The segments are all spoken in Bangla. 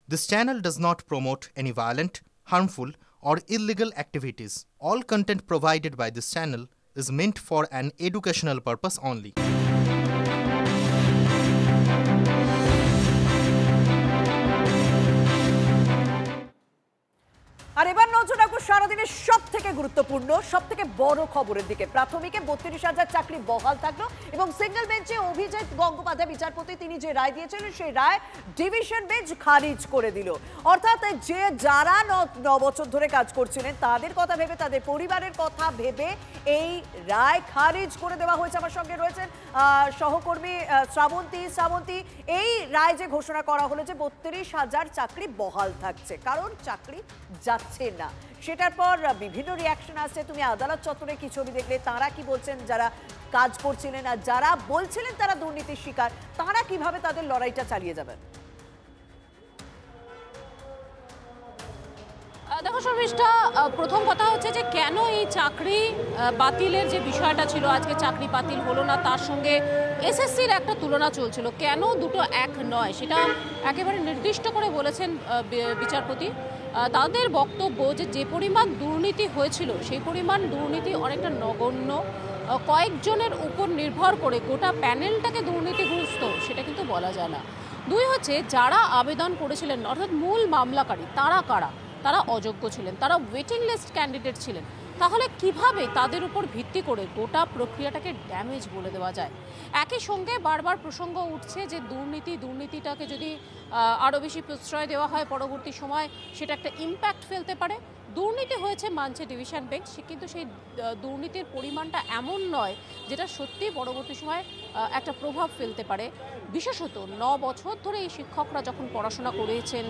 This channel does not promote any violent, harmful, or illegal activities. All content provided by this channel is meant for an educational purpose only. আর এবার নজর রাখবো সারাদিনের সবথেকে গুরুত্বপূর্ণ সবথেকে বড় খবরের দিকে। প্রাথমিকে ৩২,০০০ চাকরি বহাল থাকলো এবং সিঙ্গেল বেঞ্চে অভিজিৎ গঙ্গোপাধ্যায় বিচারপতি তিনি যে রায় দিয়েছিলেন সেই রায় ডিভিশন বেঞ্চ খারিজ করে দিল। অর্থাৎ যারা ৯ বছর ধরে কাজ করছিলেন তাদের কথা ভেবে, তাদের পরিবারের কথা ভেবে এই রায় খারিজ করে দেওয়া হয়েছে। আমার সঙ্গে রয়েছেন সহকর্মী শ্রাবন্তী। এই রায় যে ঘোষণা করা হলো যে ৩২,০০০ চাকরি বহাল থাকছে, কারণ চাকরি যাচ্ছে না, সেটার পর বিভিন্ন রিয়াকশন আসছে। তুমি আদালত চত্বরে কি ছবি দেখলে, তারা কি বলছেন যারা কাজ করছিলেন, আর যারা বলছিলেন তারা দুর্নীতির শিকার, তারা কিভাবে তাদের লড়াইটা চালিয়ে যাবেন? দেখো শর্মিষ্ঠা, প্রথম কথা হচ্ছে যে কেন এই চাকরি বাতিলের যে বিষয়টা ছিল, আজকে চাকরি বাতিল হলো না, তার সঙ্গে এসএসসির একটা তুলনা চলছিল। কেন দুটো এক নয় সেটা একেবারে নির্দিষ্ট করে বলেছেন বিচারপতি। তাদের বক্তব্য যে পরিমাণ দুর্নীতি হয়েছিল সেই পরিমাণ দুর্নীতি অনেকটা নগণ্য, কয়েকজনের উপর নির্ভর করে গোটা প্যানেলটাকে দুর্নীতিগ্রস্ত সেটা কিন্তু বলা যায় না। দুই হচ্ছে যারা আবেদন করেছিলেন অর্থাৎ মূল মামলাকারী তারা কারা, তারা অযোগ্য ছিলেন, তারা ওয়েটিং লিস্ট ক্যান্ডিডেট ছিলেন। তাহলে কিভাবে তাদের উপর ভিত্তি করে গোটা প্রক্রিয়াটাকে ড্যামেজ বলে দেওয়া যায়? একই সঙ্গে বারবার প্রসঙ্গ উঠছে যে দুর্নীতিটাকে যদি আরও বেশি প্রশ্রয় দেওয়া হয় পরবর্তী সময় সেটা একটা ইম্প্যাক্ট ফেলতে পারে। দুর্নীতি হয়েছে মানছে ডিভিশন বেঞ্চ, কিন্তু সেই দুর্নীতির পরিমাণটা এমন নয় যেটা সত্যি পরবর্তী সময় একটা প্রভাব ফেলতে পারে। বিশেষত ৯ বছর ধরে এই শিক্ষকরা যখন পড়াশোনা করেছেন,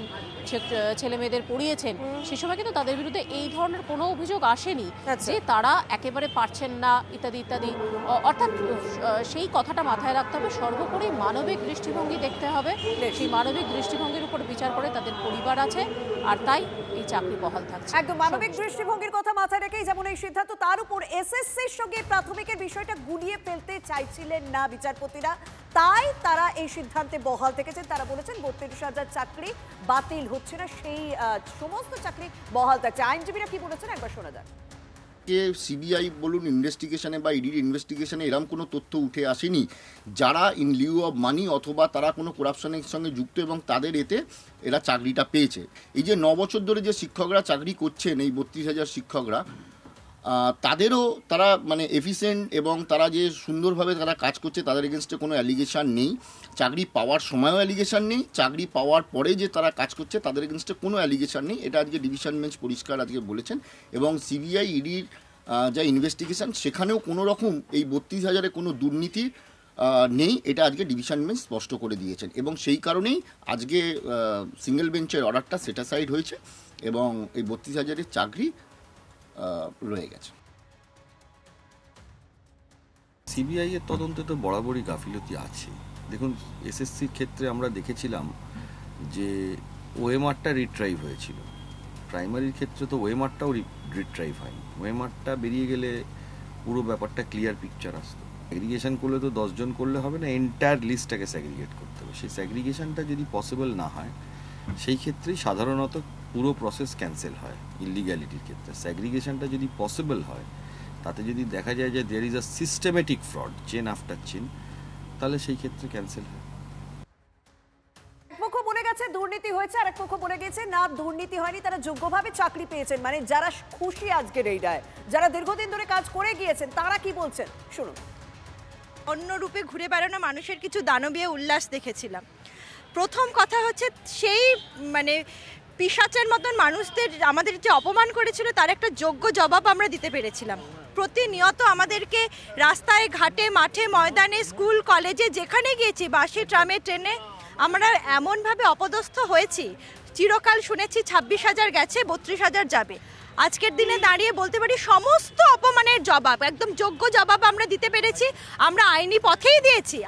ছেলে মেয়েদের পড়িয়েছেন, সে সময় কিন্তু তাদের বিরুদ্ধে এই ধরনের কোনো অভিযোগ আসেনি যে তারা একেবারে পারছেন না ইত্যাদি ইত্যাদি। অর্থাৎ সেই কথাটা মাথায় রাখতে হবে, সর্বোপরি মানবিক দৃষ্টিভঙ্গি দেখতে হবে। সেই মানবিক দৃষ্টিভঙ্গির উপর বিচার করে তাদের পরিবার আছে, আর তাই এই চাকরি বহাল থাকছে। একদম মানবিক দৃষ্টিভঙ্গির কথা মাথায় রেখেই যেমন এই সিদ্ধান্ত, তার উপর এসএসসির সঙ্গে প্রাথমিকের বিষয়টা গুলিয়ে ফেলতে চাইছিলেন না বিচারপতিরা, তাই তারা এই সিদ্ধান্তে বহাল থেকেছেন। তারা বলেছেন ৩২,০০০ চাকরি বাতিল হচ্ছে না, সেই সমস্ত চাকরি বহাল থাকছে। আইনজীবীরা কি বলেছেন একবার শোনা যাক। সিবিআই বলুন ইনভেস্টিগেশনে বা ইডির ইনভেস্টিগেশনে এরকম কোনো তথ্য উঠে আসেনি যারা ইন লিউ অফ মানি অথবা তারা কোনো করাপশনের সঙ্গে যুক্ত এবং তাদের এতে এরা চাকরিটা পেয়েছে। এই যে ৯ বছর ধরে যে শিক্ষকরা চাকরি করছেন, এই ৩২,০০০ শিক্ষকরা, তাদেরও তারা মানে এফিসিয়েন্ট এবং তারা যে সুন্দরভাবে তারা কাজ করছে তাদের এগেনস্টে কোনো অ্যালিগেশন নেই। চাকরি পাওয়ার সময়ও অ্যালিগেশন নেই, চাকরি পাওয়ার পরে যে তারা কাজ করছে তাদের এগেনস্টে কোনো অ্যালিগেশন নেই। এটা আজকে ডিভিশন বেঞ্চ পরিষ্কার আজকে বলেছেন। এবং সিবিআই ইডির যা ইনভেস্টিগেশন সেখানেও কোনো রকম এই ৩২,০০০-এ কোনো দুর্নীতি নেই, এটা আজকে ডিভিশন বেঞ্চ স্পষ্ট করে দিয়েছেন। এবং সেই কারণেই আজকে সিঙ্গেল বেঞ্চের অর্ডারটা সেটাসাইড হয়েছে এবং এই ৩২,০০০-এর চাকরি রয়ে গেছে। সিবিআই এর তদন্তে তো বরাবরই গাফিলতি আছে। দেখুন, এসএসসির ক্ষেত্রে আমরা দেখেছিলাম যে ওএমআরটা রিট্রাইভ হয়েছিল, প্রাইমারির ক্ষেত্রে তো ওএমআরটাও রিট্রাইভ হয়নি। ওএমআরটা বেরিয়ে গেলে পুরো ব্যাপারটা ক্লিয়ার পিকচার আসতো। স্যাগ্রিগেশন করলে তো 10 জন করলে হবে না, এন্টায়ার লিস্টটাকে স্যাগ্রিগেট করতে হবে। সেই স্যাগ্রিগেশনটা যদি পসিবল না হয় সেই ক্ষেত্রেই সাধারণত পুরো প্রসেস ক্যান্সেল হয় ইলিগ্যালিটির ক্ষেত্রে। স্যাগ্রিগেশনটা যদি পসিবল হয়, তাতে যদি দেখা যায় যে there is a systematic fraud chain after chain, তাহলে সেই ক্ষেত্রে ক্যান্সেল হয়। এক পক্ষ বলে গেছে দুর্নীতি হয়েছে, আর এক পক্ষ বলে গেছে না দুর্নীতি হয়নি, তারা যোগ্যভাবে চাকরি পেয়েছেন। মানে যারা খুশি আজকের এই রায়, যারা দীর্ঘদিন ধরে কাজ করে গিয়েছেন, তারা কি বলছেন শুনুন। অন্য রূপে ঘুরে বেড়ানো মানুষের কিছু দানবীয় উল্লাস দেখেছিলাম। প্রথম কথা হচ্ছে সেই মানে পিশাচের মতন মানুষদের আমাদের যে অপমান করেছিল তার একটা যোগ্য জবাব আমরা দিতে পেরেছিলাম। প্রতিনিয়ত আমাদেরকে রাস্তায় ঘাটে মাঠে ময়দানে স্কুল কলেজে যেখানে গিয়েছি, বাসে ট্রামে ট্রেনে, আমরা এমনভাবে অপদস্থ হয়েছি। চিরকাল শুনেছি ২৬,০০০ গেছে, ৩২,০০০ যাবে। আজকের দিনে দাঁড়িয়ে বলতে পারি সমস্ত অপমানের জবাব, একদম যোগ্য জবাব আমরা দিতে পেরেছি, আমরা আইনি পথেই দিয়েছি।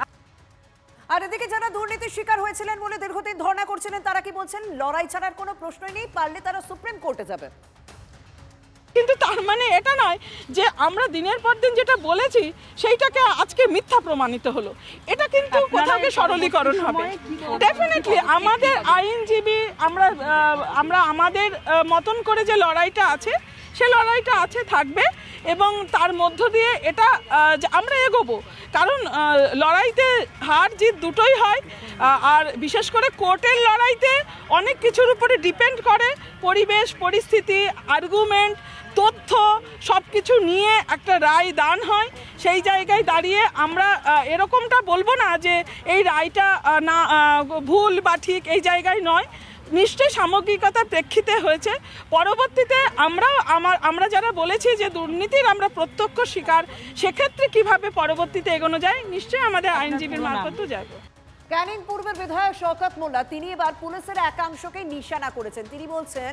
আর এদিকে যারা দুর্নীতির শিকার হয়েছিলেন বলে দীর্ঘদিন ধর্ণা করছিলেন, তারা কি বলছেন? লড়াই ছাড়ার কোনো প্রশ্নই নেই, পারলে তারা সুপ্রিম কোর্টে যাবে। কিন্তু তার মানে এটা নয় যে আমরা দিনের পর দিন যেটা বলেছি সেইটাকে আজকে মিথ্যা প্রমাণিত হলো, এটা কিন্তু কোথাও সরলীকরণ হবে। ডেফিনেটলি আমাদের আইনজীবী আমরা আমাদের মতন করে যে লড়াইটা আছে সে লড়াইটা আছে, থাকবে, এবং তার মধ্য দিয়ে এটা আমরা এগোবো। কারণ লড়াইতে হার জিত দুটোই হয়, আর বিশেষ করে কোর্টের লড়াইতে অনেক কিছুর উপরে ডিপেন্ড করে, পরিবেশ পরিস্থিতি, আর্গুমেন্ট, তথ্য সব কিছু নিয়ে একটা রায় দান হয়। সেই জায়গায় দাঁড়িয়ে আমরা এরকমটা বলবো না যে এই রায়টা না ভুল বা ঠিক, এই জায়গায় নয়, নিশ্চয়ই সামগ্রিকতার প্রেক্ষিতে হয়েছে। পরবর্তীতে আমরা যারা বলেছি যে দুর্নীতির আমরা প্রত্যক্ষ শিকার, সেক্ষেত্রে কিভাবে পরবর্তীতে এগোনো যায় নিশ্চয়ই আমাদের আইনজীবীর মারফত যাবে। ক্যানিং পূর্বের বিধায়ক শওকত মোল্লা তিনি এবার পুলিশের একাংশকে নিশানা করেছেন। তিনি বলছেন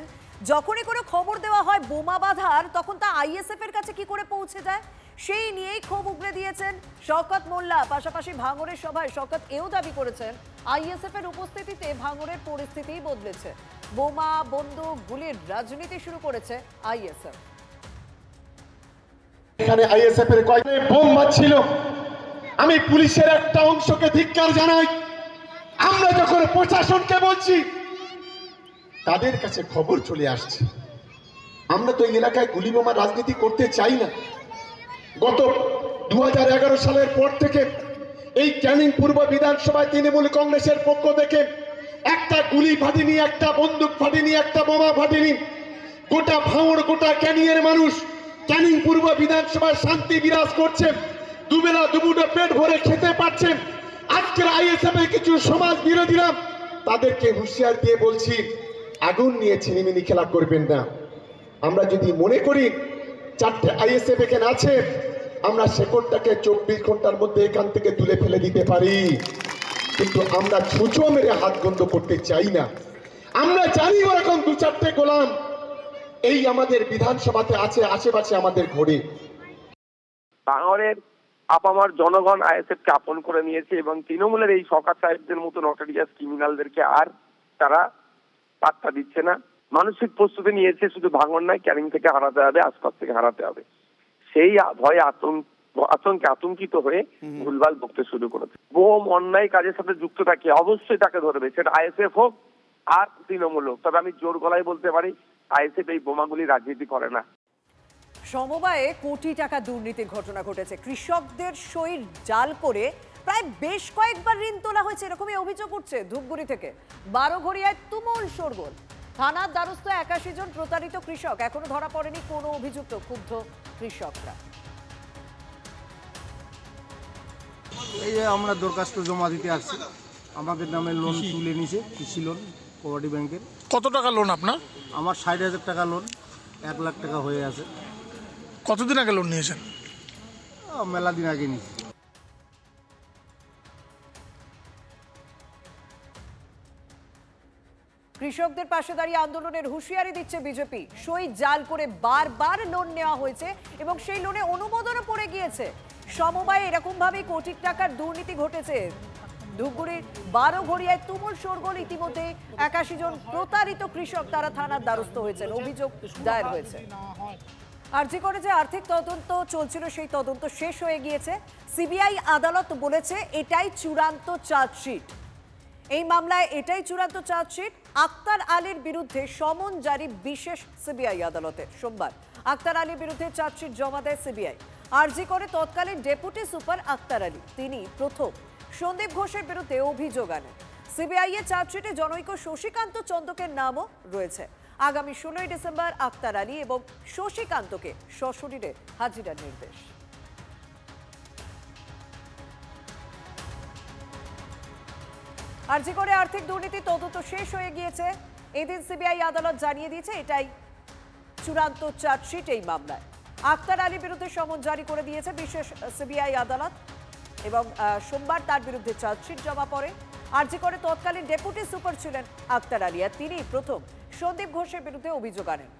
যখনই কোনো খবর দেওয়া হয় বোমা বাঁধার, তখন তা আইএসএফ এর কাছে কি করে পৌঁছে যায় সেই নিয়েই ক্ষোভ উগরে দিয়েছেন শওকত মোল্লা। পাশাপাশি ভাঙড়ের সভায় শওকত এও দাবি করেছেন আইএসএফ এর উপস্থিতিতে ভাঙড়ের পরিস্থিতিই বদলেছে, বোমা বন্দুক গুলির রাজনীতি শুরু করেছে আইএসএফ। এখানে আইএসএফ এর কয়েকটা বোম মারছিল, আমি পুলিশের একটা অংশকে ধিক্কার জানাই। আমরা যখন প্রশাসনকে বলছি তাদের কাছে খবর চলে আসছে। আমরা তো এই এলাকায় গুলি বোমার রাজনীতি করতে চাই না। গত 2011 সালের পর থেকে এই ক্যানিং পূর্ব বিধানসভায় তৃণমূল কংগ্রেসের পক্ষ থেকে একটা গুলি ফাটেনি, একটা বন্দুক ফাটেনি, একটা বোমা ফাটেনি। গোটা ভাঙড়, গোটা ক্যানিংয়ের মানুষ ক্যানিং পূর্ব বিধানসভায় শান্তি বিরাজ করছে, দুবেলা দুমুঠো পেট ভরে খেতে পারছে। আজকের আইএসএফ এর কিছু সমাজ বিরোধীরা তাদেরকে হুঁশিয়ার দিয়ে বলছি আগুন নিয়ে ছিনিমিনি খেলা করবেন না। আমরা যদি মনে করি 4টে আইএসএফ এখানে আছে, আমরা শেকড়টাকে 24 ঘন্টার মধ্যে এখান থেকে তুলে ফেলে দিতে পারি, কিন্তু আমরা ছুঁচো মেরে হাত বন্ধ করতে চাই না। আমরা জানি ওরকম 2-4টে গোলাম এই আমাদের বিধানসভাতে আছে, আশেপাশে আমাদের ঘরে। ভাঙড়ের আপামার জনগণ আইএসএফ কে আপন করে নিয়েছে এবং তৃণমূলের এই শওকত সাহেবদের মতো নটোরিয়াস ক্রিমিনালদেরকে আর তারা পাত্তা দিচ্ছে না। মানসিক প্রস্তুতি নিয়েছে, শুধু ভাঙড় নয়, ক্যানিং থেকে হারাতে হবে, আশপাশ থেকে হারাতে হবে। সেই ভয়ে আতঙ্কিত হয়ে ভুলভাল বকতে শুরু করেছে। বোম অন্যায় কাজের সাথে যুক্ত থাকে অবশ্যই তাকে ধরবে, সেটা আইএসএফ হোক আর তৃণমূল হোক। তবে আমি জোর গলায় বলতে পারি আইএসএফ এই বোমাগুলি রাজনীতি করে না। সমবায়ে কোটি টাকা দুর্নীতির ঘটনা ঘটেছে। কৃষকদের সইর জাল করে প্রায় বেশ কয়েকবার ঋণ তোলা হয়েছে, এরকমই অভিযোগ উঠছে ধূপগুড়ি থেকে। 12 ঘড়িয়ায় তুমুল শোরগোল। থানার দ্বারস্থ 81 জন প্রতারিত কৃষক, এখনো ধরা পড়েনি কোনো অভিযুক্ত। ক্ষুব্ধ কৃষকরা। এই যে আমরা দরখাস্ত জমা দিতে আসছি, আমাদের নামে লোন তুলে নিছে, কৃষি লোন, কোঅপারেটিভ ব্যাংকের। কত টাকা লোন আপনার? আমার 60,000 টাকা লোন, 1 লাখ টাকা হয়ে আছে। কতদিন আগে লোন নিয়েছেন? মেলা দিন আগে নিয়েছি। কৃষকদের পাশে দাঁড়িয়ে আন্দোলনের হুঁশিয়ারি দিচ্ছে বিজেপি। সই জাল করে বারবার লোন নেওয়া হয়েছে এবং সেই লোনে অনুমোদনও পড়ে গিয়েছে। সমবায়ে এরকম ভাবে কোটি টাকার দুর্নীতি ঘটেছে। ধূপগুড়ির 12 ঘড়িয়ায় তুমুল শোরগোল। ইতিমধ্যে 81 জন প্রতারিত কৃষক তারা থানার দ্বারস্থ হয়েছেন, অভিযোগ দায়ের হয়েছে। আরজি করে যে আর্থিক তদন্ত চলছিল সেই তদন্ত শেষ হয়ে গিয়েছে। সিবিআই আদালত বলেছে এটাই চূড়ান্ত চার্জশিট। এই মামলায় এটাই চূড়ান্ত চার্জশিট। আক্তার আলীর বিরুদ্ধে সমন জারি বিশেষ সিবিআই আদালতে। সোমবার আক্তার আলীর বিরুদ্ধে চার্জশিট জমা দেয় সিবিআই। আরজি করে তৎকালীন ডেপুটি সুপার আক্তার আলী, তিনি প্রথম সন্দীপ ঘোষের বিরুদ্ধে অভিযোগ আনেন। সিবিআই এর চার্জশিটে জনৈক শশীকান্ত চন্দকের নামও রয়েছে। আগামী 16 ডিসেম্বর আক্তার আলী এবং শশীকান্তকে সশরীরে হাজিরার নির্দেশ। আরজি করে আর্থিক দুর্নীতি তদন্ত শেষ হয়ে গিয়েছে। এদিন সিবিআই আদালত জানিয়ে দিয়েছে এটাই চূড়ান্ত চার্জশিট এই মামলায়। আক্তার আলীর বিরুদ্ধে সমন জারি করে দিয়েছে বিশেষ সিবিআই আদালত এবং সোমবার তার বিরুদ্ধে চার্জশিট জমা পড়ে। আরজি করে তৎকালীন ডেপুটি সুপার ছিলেন আক্তার আলী, আর তিনি প্রথম সন্দীপ ঘোষের বিরুদ্ধে অভিযোগ আনেন।